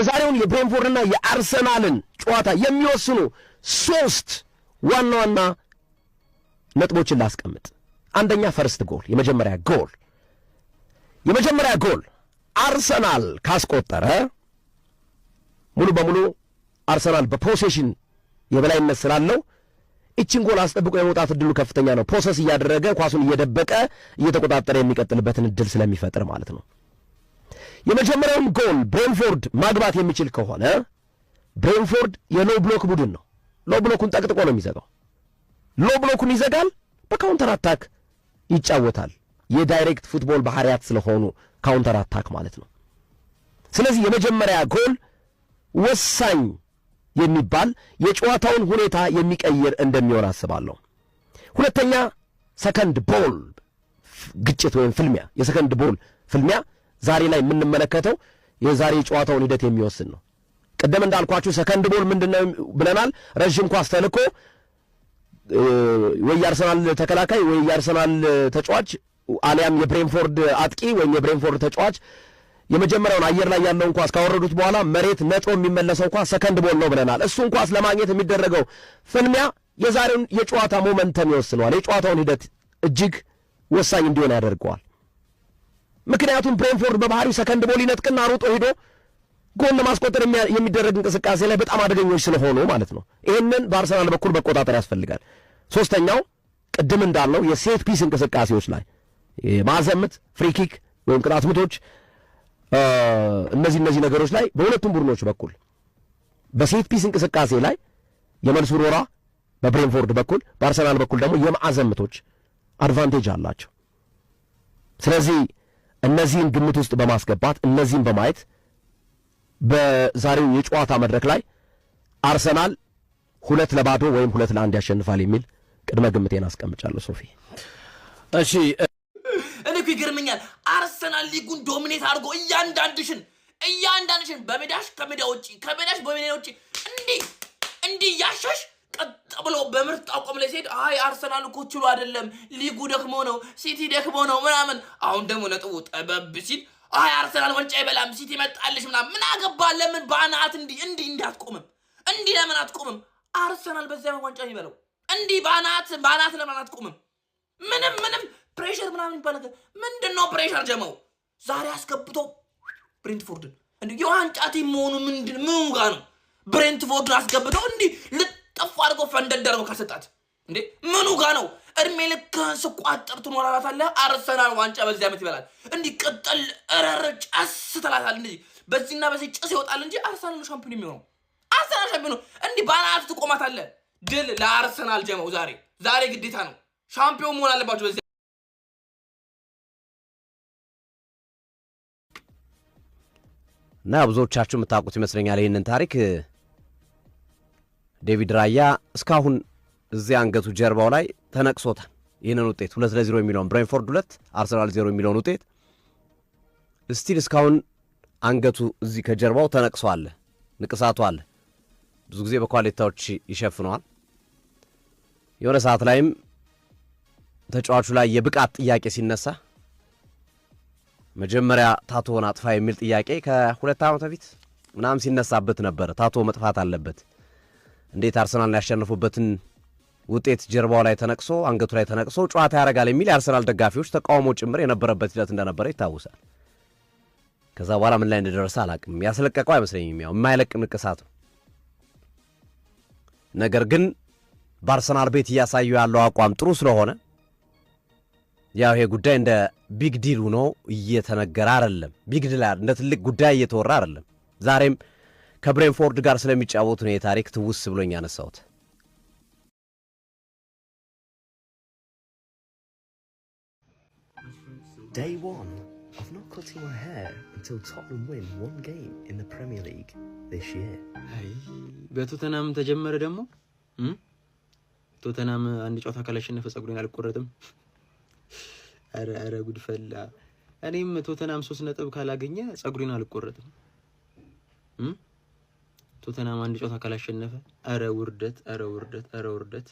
የዛሬውን የብሬንፎርድና የአርሰናልን ጨዋታ የሚወስኑ 3 ዋና ዋና ነጥቦችን ላስቀምጥ። አንደኛ ፈርስት ጎል፣ የመጀመሪያ ጎል አርሰናል ካስቆጠረ ሙሉ በሙሉ አርሰናል በፖሴሽን የበላይነት ስላለው እቺን ጎል አስጠብቆ የመውጣት እድሉ ከፍተኛ ነው። ፕሮሰስ እያደረገ ኳሱን እየደበቀ እየተቆጣጠረ የሚቀጥልበትን እድል ስለሚፈጥር ማለት ነው። የመጀመሪያውን ጎል ብሬንፎርድ ማግባት የሚችል ከሆነ ብሬንፎርድ የሎ ብሎክ ቡድን ነው። ሎ ብሎኩን ጠቅጥቆ ነው የሚዘጋው። ሎ ብሎኩን ይዘጋል፣ በካውንተር አታክ ይጫወታል። የዳይሬክት ፉትቦል ባህሪያት ስለሆኑ ካውንተር አታክ ማለት ነው። ስለዚህ የመጀመሪያ ጎል ወሳኝ የሚባል የጨዋታውን ሁኔታ የሚቀይር እንደሚሆን አስባለሁ። ሁለተኛ ሰከንድ ቦል ግጭት ወይም ፍልሚያ፣ የሰከንድ ቦል ፍልሚያ ዛሬ ላይ የምንመለከተው የዛሬ ጨዋታውን ሂደት የሚወስን ነው። ቀደም እንዳልኳችሁ ሰከንድ ቦል ምንድነው ብለናል? ረጅም ኳስ ተልኮ ወይ የአርሰናል ተከላካይ ወይ የአርሰናል ተጫዋች አሊያም የብሬንፎርድ አጥቂ ወይም የብሬንፎርድ ተጫዋች የመጀመሪያውን አየር ላይ ያለውን ኳስ ካወረዱት በኋላ መሬት ነጥሮ የሚመለሰው ኳስ ሰከንድ ቦል ነው ብለናል። እሱን ኳስ ለማግኘት የሚደረገው ፍልሚያ የዛሬውን የጨዋታ ሞመንተም ይወስነዋል። የጨዋታውን ሂደት እጅግ ወሳኝ እንዲሆን ያደርገዋል። ምክንያቱም ብሬንፎርድ በባህሪው ሰከንድ ቦል ይነጥቅና ሩጦ ሄዶ ጎል ለማስቆጠር የሚደረግ እንቅስቃሴ ላይ በጣም አደገኞች ስለሆኑ ማለት ነው። ይህንን በአርሰናል በኩል መቆጣጠር ያስፈልጋል። ሶስተኛው ቅድም እንዳልነው የሴት ፒስ እንቅስቃሴዎች ላይ ማዘምት፣ ፍሪኪክ ወይም ቅጣት ምቶች፣ እነዚህ ነገሮች ላይ በሁለቱም ቡድኖች በኩል በሴት ፒስ እንቅስቃሴ ላይ የመልሱ ሮራ በብሬንፎርድ በኩል በአርሰናል በኩል ደግሞ የማዕዘን ምቶች አድቫንቴጅ አላቸው። ስለዚህ እነዚህን ግምት ውስጥ በማስገባት እነዚህን በማየት በዛሬው የጨዋታ መድረክ ላይ አርሰናል 2-0 ወይም 2-1 ያሸንፋል የሚል ቅድመ ግምቴን አስቀምጫለሁ። ሶፊ እሺ፣ እኔ እኮ ይገርመኛል። አርሰናል ሊጉን ዶሚኔት አድርጎ እያንዳንድሽን በሜዳሽ ከሜዳ ውጪ እንዲህ ያሻሽ ቀጥ ብሎ በምርጥ አቋም ላይ ሲሄድ አይ አርሰናል እኮ ችሎ አይደለም ሊጉ ደክሞ ነው ሲቲ ደክሞ ነው ምናምን። አሁን ደግሞ ነጥቡ ጠበብ ሲል አይ አርሰናል ዋንጫ ይበላም ሲቲ መጣልሽ ምናምን። ምን አገባ? ለምን ባናት እንዲህ አትቆምም? እንዲህ ለምን አትቆምም? አርሰናል በዚያ ዋንጫ ይበላው እንዲህ ባናት ለምን አትቆምም? ምንም ፕሬሸር ምናምን ይባል ነገር ምንድነው? ፕሬሸር ጀመው ዛሬ አስገብቶ ብሬንትፎርድን እንዴ የዋንጫ ቲም መሆኑ ምን ጋር ነው? ብሬንትፎርድን አስገብቶ እንዲህ ልጥፍ አድርጎ ፈንደደረው ካሰጣት እንዴ ምኑ ጋር ነው? እድሜ ልክ ስቋጥር ትኖራላታለህ። አርሰናል ዋንጫ በዚህ ዓመት ይበላል። እንዲህ ቅጠል እረር ጨስ ትላታለህ። እንዴ በዚህና በዚህ ጭስ ይወጣል እንጂ አርሰናል ሻምፒዮን የሚሆነው አርሰናል ሻምፒዮን እንዲህ ባናት ትቆማታለህ። ድል ለአርሰናል ጀመው ዛሬ ግዴታ ነው። ሻምፒዮን መሆን አለባቸው በዚህ እና ብዙዎቻችሁ የምታውቁት ይመስለኛል ይህንን ታሪክ። ዴቪድ ራያ እስካሁን እዚያ አንገቱ ጀርባው ላይ ተነቅሶታል። ይህንን ውጤት 2-0 የሚለውን ብሬንፎርድ 2 አርሰናል 0 የሚለውን ውጤት ስቲል እስካሁን አንገቱ እዚህ ከጀርባው ተነቅሶ አለ፣ ንቅሳቱ አለ። ብዙ ጊዜ በኳሊቲዎች ይሸፍነዋል። የሆነ ሰዓት ላይም ተጫዋቹ ላይ የብቃት ጥያቄ ሲነሳ መጀመሪያ ታቶን አጥፋ የሚል ጥያቄ ከ2 ዓመት በፊት ምናምን ሲነሳበት ነበር። ታቶ መጥፋት አለበት፣ እንዴት አርሰናልን ያሸነፉበትን ውጤት ጀርባው ላይ ተነቅሶ አንገቱ ላይ ተነቅሶ ጨዋታ ያደርጋል የሚል የአርሰናል ደጋፊዎች ተቃውሞ ጭምር የነበረበት ሂደት እንደነበረ ይታወሳል። ከዛ በኋላ ምን ላይ እንደደረሰ አላቅም። ያስለቀቀው አይመስለኝም፣ ያው የማይለቅ ንቅሳት። ነገር ግን በአርሰናል ቤት እያሳዩ ያለው አቋም ጥሩ ስለሆነ ያው ይሄ ጉዳይ እንደ ቢግ ዲል ሆኖ እየተነገረ አይደለም። ቢግ ዲል እንደ ትልቅ ጉዳይ እየተወራ አይደለም። ዛሬም ከብሬንፎርድ ጋር ስለሚጫወቱ ነው የታሪክ ትውስ ብሎኝ ያነሳሁት። Day one of not cutting my hair until Tottenham win one game in the Premier League this year. በቶተናም ተጀመረ ደግሞ ቶተናም አንድ ጨዋታ ካላሸነፈ ጸጉሬን አልቆረጥም። አረ ጉድ ፈላ። እኔም ቶተናም 3 ነጥብ ካላገኘ ጸጉሬን አልቆረጥም። ቶተናም አንድ ጨዋታ ካላሸነፈ አረ ውርደት።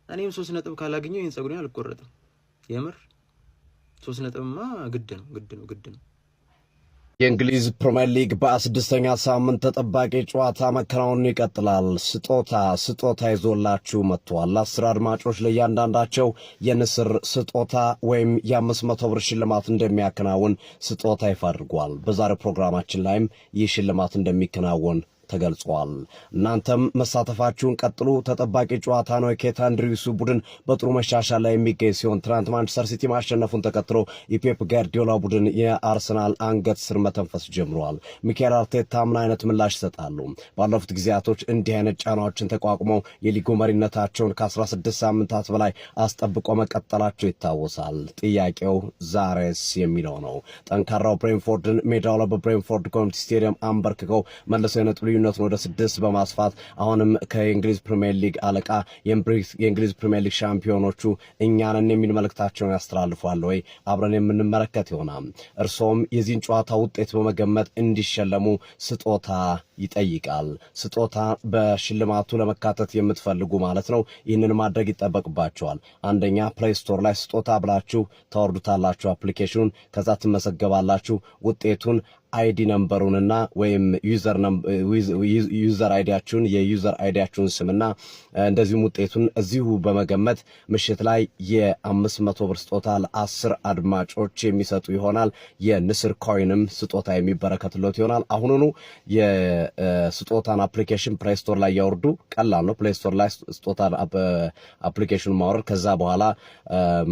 እኔም 3 ነጥብ ካላገኘ ይሄን ጸጉሬን አልቆረጥም። የምር 3 ነጥብማ ግድ ነው። የእንግሊዝ ፕሪምየር ሊግ በ6ኛ ሳምንት ተጠባቂ ጨዋታ መከናወኑን ይቀጥላል። ስጦታ ይዞላችሁ መጥቷል። 10 አድማጮች ለእያንዳንዳቸው የንስር ስጦታ ወይም የ500 ብር ሽልማት እንደሚያከናውን ስጦታ ይፋ አድርጓል። በዛሬው ፕሮግራማችን ላይም ይህ ሽልማት እንደሚከናወን ተገልጿል። እናንተም መሳተፋችሁን ቀጥሉ። ተጠባቂ ጨዋታ ነው። የኬት አንድሪውሱ ቡድን በጥሩ መሻሻል ላይ የሚገኝ ሲሆን ትናንት ማንቸስተር ሲቲ ማሸነፉን ተከትሎ የፔፕ ጋርዲዮላ ቡድን የአርሰናል አንገት ስር መተንፈስ ጀምረዋል። ሚኬል አርቴታ ምን አይነት ምላሽ ይሰጣሉ? ባለፉት ጊዜያቶች እንዲህ አይነት ጫናዎችን ተቋቁመው የሊጉ መሪነታቸውን ከ16 ሳምንታት በላይ አስጠብቆ መቀጠላቸው ይታወሳል። ጥያቄው ዛሬስ የሚለው ነው። ጠንካራው ብሬንፎርድን ሜዳው ላይ በብሬንፎርድ ኮሚኒቲ ስቴዲየም አንበርክከው መልሰው የነጥብ ልዩነቱን ወደ 6 በማስፋት አሁንም ከእንግሊዝ ፕሪሚየር ሊግ አለቃ የእንግሊዝ ፕሪሚየር ሊግ ሻምፒዮኖቹ እኛንን የሚል መልእክታቸውን ያስተላልፋሉ ወይ? አብረን የምንመለከት ይሆናል። እርሶም የዚህን ጨዋታ ውጤት በመገመት እንዲሸለሙ ስጦታ ይጠይቃል። ስጦታ በሽልማቱ ለመካተት የምትፈልጉ ማለት ነው። ይህንን ማድረግ ይጠበቅባቸዋል። አንደኛ ፕሌይ ስቶር ላይ ስጦታ ብላችሁ ታወርዱታላችሁ አፕሊኬሽኑን። ከዛ ትመዘገባላችሁ። ውጤቱን አይዲ ነምበሩንና ወይም ዩዘር አይዲያችሁን የዩዘር አይዲያችሁን ስምና እንደዚሁም ውጤቱን እዚሁ በመገመት ምሽት ላይ የ500 ብር ስጦታ ለ10 አድማጮች የሚሰጡ ይሆናል። የንስር ኮይንም ስጦታ የሚበረከትሎት ይሆናል። አሁኑኑ የስጦታን አፕሊኬሽን ፕሌይ ስቶር ላይ ያወርዱ። ቀላል ነው። ፕሌይ ስቶር ላይ ስጦታን አፕሊኬሽኑ ማውረድ፣ ከዛ በኋላ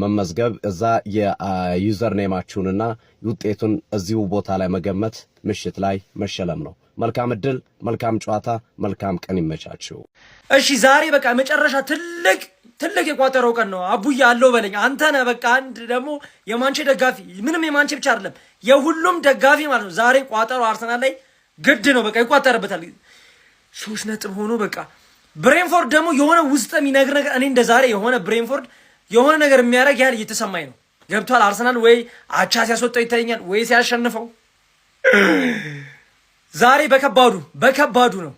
መመዝገብ፣ እዛ የዩዘር ኔማችሁንና ውጤቱን እዚሁ ቦታ ላይ መገመት፣ ምሽት ላይ መሸለም ነው። መልካም እድል፣ መልካም ጨዋታ፣ መልካም ቀን ይመቻችሁ። እሺ ዛሬ በቃ መጨረሻ ትልቅ የቋጠረው ቀን ነው። አቡዬ አለው በለኝ አንተ ነህ። በቃ አንድ ደግሞ የማንቼ ደጋፊ፣ ምንም የማንቼ ብቻ አይደለም የሁሉም ደጋፊ ማለት ነው። ዛሬ ቋጠሮ አርሰናል ላይ ግድ ነው። በቃ ይቋጠርበታል። 3 ነጥብ ሆኖ በቃ ብሬንፎርድ ደግሞ የሆነ ውስጥ የሚነግር ነገር እኔ እንደ ዛሬ የሆነ ብሬንፎርድ የሆነ ነገር የሚያደርግ ያህል እየተሰማኝ ነው። ገብቷል። አርሰናል ወይ አቻ ሲያስወጣው ይታየኛል ወይ ሲያሸንፈው። ዛሬ በከባዱ ነው።